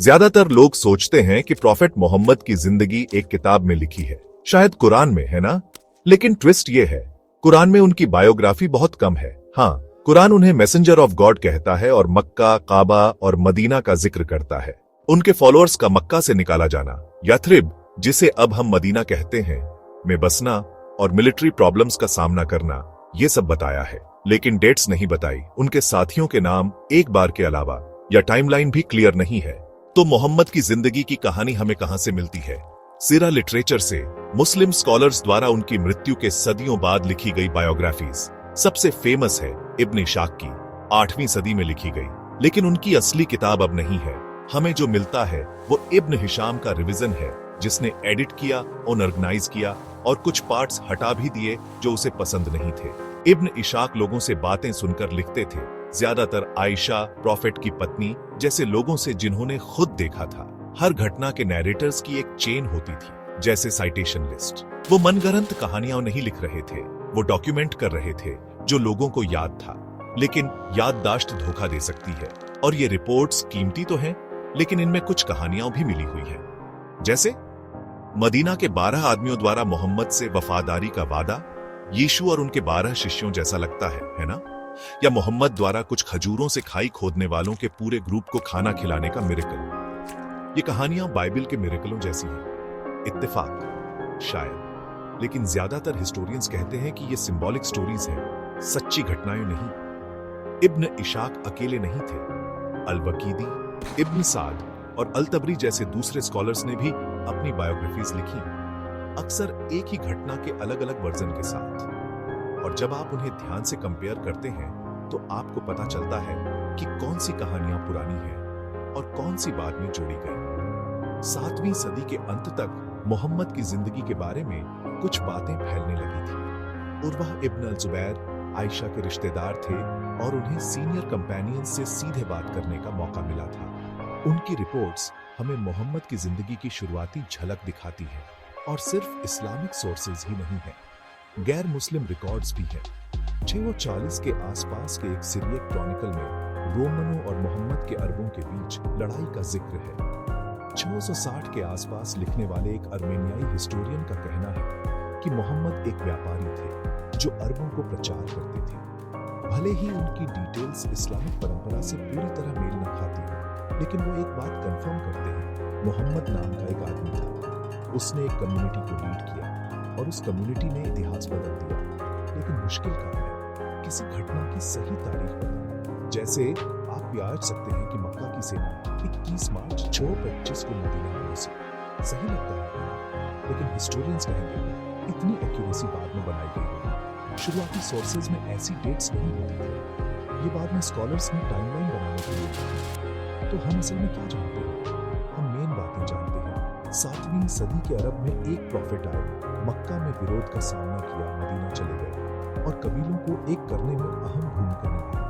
ज्यादातर लोग सोचते हैं कि प्रॉफेट मोहम्मद की जिंदगी एक किताब में लिखी है, शायद कुरान में, है ना? लेकिन ट्विस्ट ये है, कुरान में उनकी बायोग्राफी बहुत कम है। हाँ, कुरान उन्हें मैसेंजर ऑफ गॉड कहता है और मक्का, काबा और मदीना का जिक्र करता है। उनके फॉलोअर्स का मक्का से निकाला जाना, यथरिब जिसे अब हम मदीना कहते हैं, में बसना और मिलिट्री प्रॉब्लम्स का सामना करना, ये सब बताया है। लेकिन डेट्स नहीं बताई, उनके साथियों के नाम एक बार के अलावा, या टाइमलाइन भी क्लियर नहीं है। तो मोहम्मद की जिंदगी की कहानी हमें कहां से मिलती है? सीरा लिटरेचर से, मुस्लिम स्कॉलर्स द्वारा उनकी मृत्यु के सदियों बाद लिखी गई बायोग्राफीज। सबसे फेमस है इब्न इशाक की, 8वीं सदी में लिखी गई, लेकिन उनकी असली किताब अब नहीं है। हमें जो मिलता है वो इब्न हिशाम का रिवीजन है, जिसने एडिट किया, ऑर्गेनाइज किया और कुछ पार्ट्स हटा भी दिए जो उसे पसंद नहीं थे। इब्न इशाक लोगों से बातें सुनकर लिखते थे, ज्यादातर आयशा, प्रॉफेट की पत्नी जैसे लोगों से जिन्होंने खुद देखा था। हर घटना के नैरेटर्स की एक चेन होती थी, जैसे साइटेशन लिस्ट। वो मनगढ़ंत कहानियां नहीं लिख रहे थे, वो डॉक्यूमेंट कर रहे थे जो लोगों को याद था। लेकिन याददाश्त धोखा दे सकती है, और ये रिपोर्ट्स कीमती तो हैं, लेकिन इनमें कुछ कहानियां भी मिली हुई हैं। जैसे मदीना के 12 आदमियों द्वारा मोहम्मद से वफादारी का वादा, यीशु और उनके 12 शिष्यों जैसा लगता है ना? या मोहम्मद द्वारा कुछ खजूरों से खाई खोदने वालों के पूरे ग्रुप को खाना खिलाने का मिरेकल। ये कहानियां बाइबल के मिरेकलों जैसी हैं। इत्तेफाक शायद, लेकिन ज्यादातर हिस्टोरियंस कहते हैं कि ये सिंबॉलिक स्टोरीज हैं, सच्ची घटनाएं नहीं। इब्न इशाक अकेले नहीं थे, अल-वकीदी, इब्न साद और अल-तबरी जैसे दूसरे स्कॉलर्स ने भी अपनी बायोग्राफीज लिखी, अक्सर एक ही घटना के अलग अलग वर्जन के साथ। और जब आप उन्हें ध्यान से कंपेयर करते हैं तो आपको पता चलता है कि कौन सी कहानियां पुरानी हैं और कौन सी बाद में जोड़ी गई। 7वीं सदी के अंत तक मोहम्मद की जिंदगी के बारे में कुछ बातें फैलने लगी थी। उर्वा इब्न अल-जुबैर आयशा के रिश्तेदार थे और उन्हें सीनियर कंपेनियन से सीधे बात करने का मौका मिला था। उनकी रिपोर्ट्स हमें मोहम्मद की जिंदगी की शुरुआती झलक दिखाती है, और सिर्फ इस्लामिक सोर्सेज ही नहीं है, गैर मुस्लिम रिकॉर्ड्स भी हैं। 640 के आसपास के एक सीरियक क्रॉनिकल में रोमनों और मोहम्मद के अरबों के बीच लड़ाई का जिक्र है। 660 के आसपास लिखने वाले एक अर्मेनियाई हिस्टोरियन का कहना है कि मोहम्मद एक व्यापारी थे जो अरबों को प्रचार करते थे। भले ही उनकी डिटेल्स इस्लामिक परंपरा से पूरी तरह मेल न खाती हो, लेकिन वो एक बात कंफर्म करते हैं, मोहम्मद नाम का एक आदमी था। उसने एक कम्युनिटी को लीड किया और उस कम्युनिटी ने इतिहास बदल दिया। लेकिन मुश्किल काम है किसी घटना की सही तारीख बताना। जैसे आप भी आज सकते हैं कि मक्का की सेना 21 मार्च 625 को मदीना में घुसी। सही लगता है, लेकिन हिस्टोरियंस कहेंगे इतनी एक्यूरेसी बाद में बनाई गई होगी। शुरुआती सोर्सेज में ऐसी डेट्स नहीं होती थी, ये बाद में स्कॉलर्स ने टाइमलाइन बनाने के लिए की। तो हम असल में क्या जानते हैं? हम मेन बातें जानते हैं। 7वीं सदी के अरब में एक प्रॉफिट आए, मक्का में विरोध का सामना किया, मदीना चले गए और कबीलों को एक करने में अहम भूमिका निभाई।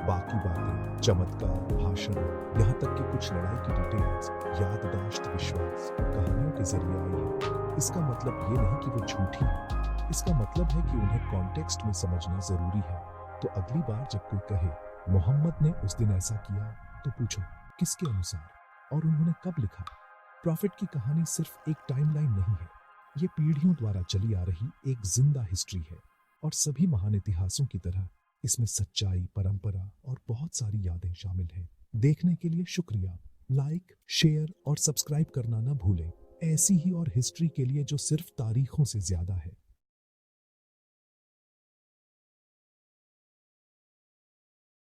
बाकी बातें, चमत्कार, भाषण, यहाँ तक कि कुछ लड़ाई की डिटेल्स, याददाश्त, विश्वास कहानियों के जरिए आई है। इसका मतलब ये नहीं कि वो झूठी है, इसका मतलब है कि उन्हें कॉन्टेक्स्ट में समझना जरूरी है। तो अगली बार जब कोई कहे मोहम्मद ने उस दिन ऐसा किया, तो पूछो किसके अनुसार और उन्होंने कब लिखा। प्रॉफिट की कहानी सिर्फ एक टाइमलाइन नहीं है, ये पीढ़ियों द्वारा चली आ रही एक जिंदा हिस्ट्री है, और सभी महान इतिहासों की तरह इसमें सच्चाई, परंपरा और बहुत सारी यादें शामिल हैं। देखने के लिए शुक्रिया। लाइक, शेयर और सब्सक्राइब करना ना भूलें, ऐसी ही और हिस्ट्री के लिए जो सिर्फ तारीखों से ज्यादा है।